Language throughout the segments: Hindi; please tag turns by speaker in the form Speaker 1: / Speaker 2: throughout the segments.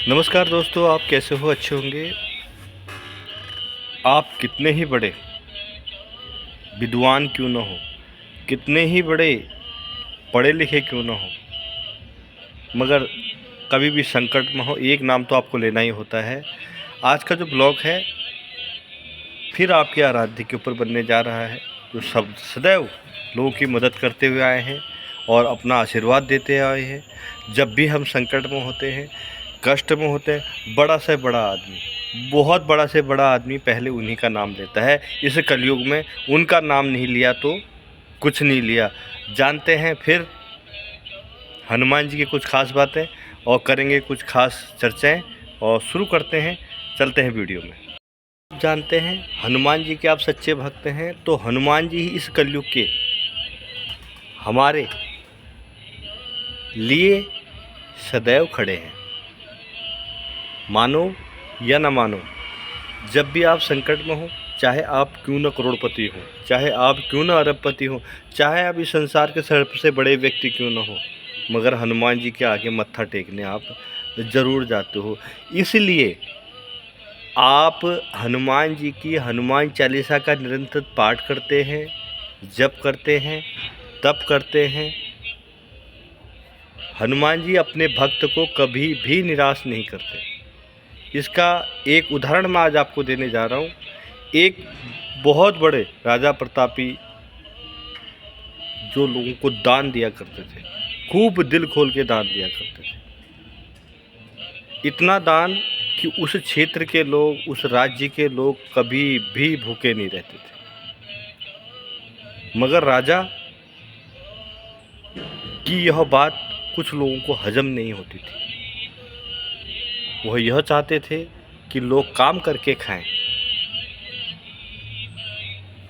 Speaker 1: नमस्कार दोस्तों, आप कैसे हो? अच्छे होंगे। आप कितने ही बड़े विद्वान क्यों न हो, कितने ही बड़े पढ़े लिखे क्यों न हो, मगर कभी भी संकट में हो, एक नाम तो आपको लेना ही होता है। आज का जो ब्लॉग है फिर आपके आराध्य के ऊपर बनने जा रहा है, जो सब सदैव लोगों की मदद करते हुए आए हैं और अपना आशीर्वाद देते आए हैं। जब भी हम संकट में होते हैं, कष्ट में होते हैं, बड़ा से बड़ा आदमी, बहुत बड़ा से बड़ा आदमी पहले उन्हीं का नाम लेता है। इस कलयुग में उनका नाम नहीं लिया तो कुछ नहीं लिया। जानते हैं फिर हनुमान जी की कुछ खास बातें और करेंगे कुछ खास चर्चाएं, और शुरू करते हैं, चलते हैं वीडियो में। आप जानते हैं हनुमान जी के आप सच्चे भक्त हैं, तो हनुमान जी ही इस कलयुग के हमारे लिए सदैव खड़े हैं। मानो या ना मानो, जब भी आप संकट में हो, चाहे आप क्यों न करोड़पति हो, चाहे आप क्यों न अरबपति हो, चाहे आप इस संसार के सबसे बड़े व्यक्ति क्यों न हो, मगर हनुमान जी के आगे मत्था टेकने आप ज़रूर जाते हो। इसलिए आप हनुमान जी की हनुमान चालीसा का निरंतर पाठ करते हैं, जप करते हैं, तप करते हैं। हनुमान जी अपने भक्त को कभी भी निराश नहीं करते। इसका एक उदाहरण मैं आज आपको देने जा रहा हूँ। एक बहुत बड़े राजा प्रतापी जो लोगों को दान दिया करते थे, खूब दिल खोल के दान दिया करते थे। इतना दान कि उस क्षेत्र के लोग, उस राज्य के लोग कभी भी भूखे नहीं रहते थे। मगर राजा की यह बात कुछ लोगों को हजम नहीं होती थी। वह यह चाहते थे कि लोग काम करके खाएं।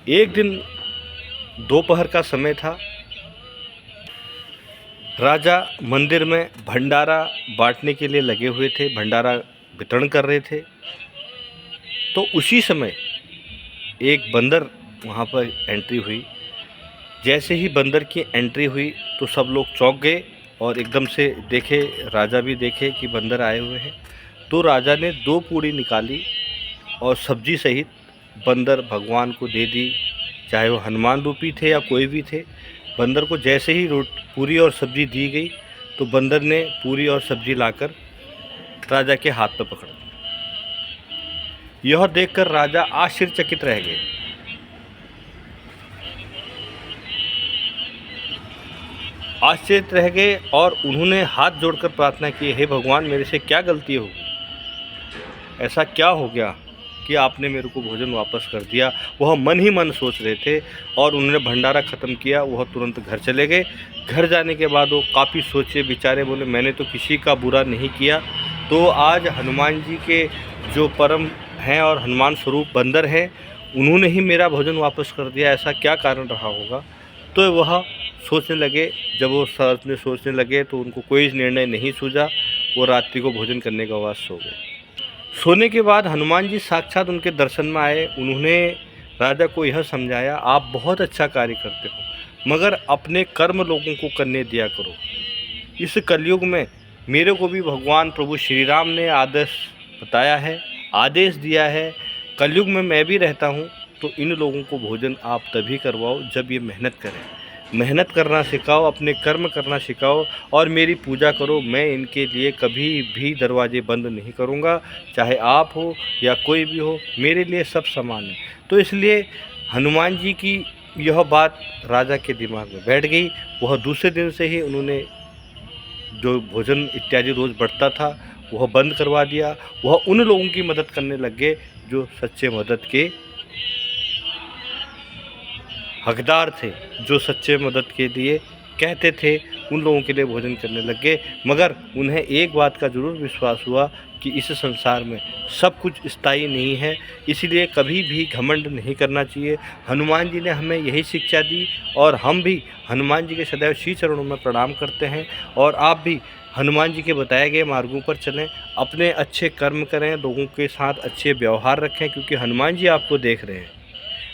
Speaker 1: एक दिन दोपहर का समय था। राजा मंदिर में भंडारा बांटने के लिए लगे हुए थे, भंडारा वितरण कर रहे थे। तो उसी समय एक बंदर वहाँ पर एंट्री हुई। जैसे ही बंदर की एंट्री हुई तो सब लोग चौंक गए और एकदम से देखे, राजा भी देखे कि बंदर आए हुए हैं। तो राजा ने 2 पूड़ी निकाली और सब्जी सहित बंदर भगवान को दे दी, चाहे वो हनुमान रूपी थे या कोई भी थे। बंदर को जैसे ही पूरी और सब्जी दी गई तो बंदर ने पूरी और सब्जी लाकर राजा के हाथ में पकड़ दी। यह देखकर राजा आश्चर्यचकित रह गए। आश्चर्यचकित रह गए और उन्होंने हाथ जोड़कर प्रार्थना की, हे भगवान, मेरे से क्या गलती होगी, ऐसा क्या हो गया कि आपने मेरे को भोजन वापस कर दिया। वह मन ही मन सोच रहे थे और उन्होंने भंडारा ख़त्म किया। वह तुरंत घर चले गए। घर जाने के बाद वो काफ़ी सोचे विचारे, बोले मैंने तो किसी का बुरा नहीं किया। तो आज हनुमान जी के जो परम हैं और हनुमान स्वरूप बंदर हैं, उन्होंने ही मेरा भोजन वापस कर दिया, ऐसा क्या कारण रहा होगा। तो वह सोचने लगे। जब वो सोचने लगे तो उनको कोई निर्णय नहीं सूझा। वो रात्रि को भोजन करने के बाद सो गए। सोने के बाद हनुमान जी साक्षात उनके दर्शन में आए। उन्होंने राजा को यह समझाया, आप बहुत अच्छा कार्य करते हो, मगर अपने कर्म लोगों को करने दिया करो। इस कलयुग में मेरे को भी भगवान प्रभु श्री राम ने आदेश बताया है, आदेश दिया है। कलयुग में मैं भी रहता हूँ, तो इन लोगों को भोजन आप तभी करवाओ जब ये मेहनत करें। मेहनत करना सिखाओ, अपने कर्म करना सिखाओ और मेरी पूजा करो। मैं इनके लिए कभी भी दरवाजे बंद नहीं करूँगा, चाहे आप हो या कोई भी हो, मेरे लिए सब समान है। तो इसलिए हनुमान जी की यह बात राजा के दिमाग में बैठ गई। वह दूसरे दिन से ही उन्होंने जो भोजन इत्यादि रोज़ बढ़ता था वह बंद करवा दिया। वह उन लोगों की मदद करने लग गए जो सच्चे मदद के हकदार थे, जो सच्चे मदद के लिए कहते थे, उन लोगों के लिए भोजन करने लग गए। मगर उन्हें एक बात का ज़रूर विश्वास हुआ कि इस संसार में सब कुछ स्थायी नहीं है, इसलिए कभी भी घमंड नहीं करना चाहिए। हनुमान जी ने हमें यही शिक्षा दी और हम भी हनुमान जी के सदैव श्री चरणों में प्रणाम करते हैं। और आप भी हनुमान जी के बताए गए मार्गों पर चलें, अपने अच्छे कर्म करें, लोगों के साथ अच्छे व्यवहार रखें, क्योंकि हनुमान जी आपको देख रहे हैं।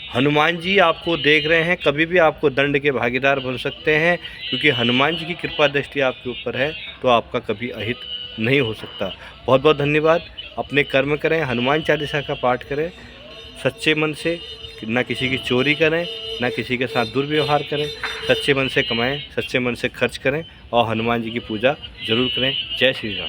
Speaker 1: हनुमान जी आपको देख रहे हैं, कभी भी आपको दंड के भागीदार बन सकते हैं, क्योंकि हनुमान जी की कृपा दृष्टि आपके ऊपर है, तो आपका कभी अहित नहीं हो सकता। बहुत बहुत धन्यवाद। अपने कर्म करें, हनुमान चालीसा का पाठ करें सच्चे मन से, ना किसी की चोरी करें, ना किसी के साथ दुर्व्यवहार करें, सच्चे मन से कमाएं, सच्चे मन से खर्च करें और हनुमान जी की पूजा ज़रूर करें। जय श्री राम।